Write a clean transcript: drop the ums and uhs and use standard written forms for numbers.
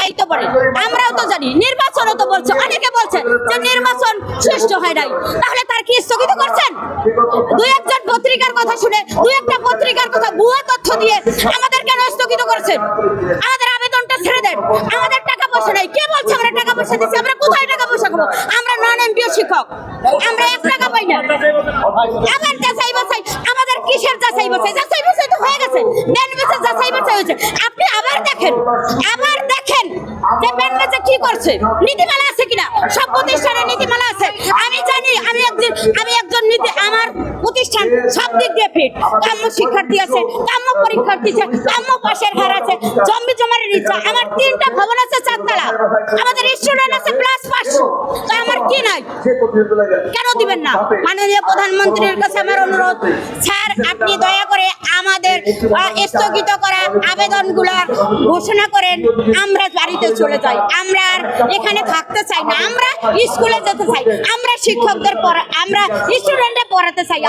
দায়িত্ব পড়ে। আমরাও তো জানি, নির্বাচনও তো বলছে, অনেকে বলছে যে নির্বাচন সুষ্ঠু হয় নাই, তাহলে তার কি স্থগিত করছেন? দুই একজন পত্রিকার কথা শুনে, দুই একটা পত্রিকার কথা ভুয়া তথ্য দিয়ে আমাদের কেন স্থগিত করছেন? আমাদের আবেদনটা ছেড়ে দেন। আমাদের টাকা পয়সা নাই। কে বলছে আমরা টাকা পয়সা দিচ্ছি? আমরা কোথায় টাকা পয়সা খাবো? আমরা নন এমপিও শিক্ষক, আমরা 1 টাকা পাই না। আবার যাচাই বাছাই, আমাদের কিসের যাচাই বাছাই? যাচাই বাছাই তো হয়ে গেছে, ব্যান বেচে যাচাই বাছাই হয়েছে। আপনি আবার দেখেন যে ব্যান বেচে কি করছে, নীতিমালা আছে কিনা। সব প্রতিষ্ঠানে নীতিমালা আছে। আমি জানি, আমি একজন আমার প্রতিষ্ঠান সব দিক দিয়ে ফিট। কাম্য শিক্ষার্থী আছে, কাম্য পরীক্ষার্থী আছে, কাম্য পাশের হার আছে, জম্বি জমারের ইচ্ছা। আমার 3টা ভবন আছে 4 তলা, আমাদের স্টুডেন্ট আছে প্লাস 500। তো আমার কি নাই? কেন দিবেন না? মাননীয় প্রধানমন্ত্রীর কাছে আমার অনুরোধ, স্যার আপনি দয়া করে আমাদের স্থগিত করা আবেদনগুলোর ঘোষণা করেন, আমরা বাড়িতে চলে যাই। আমরা আর এখানে থাকতে চাই না, আমরা স্কুলে যেতে চাই, আমরা শিক্ষকদের আমরা স্টুডেন্টদের পড়াতে চাই।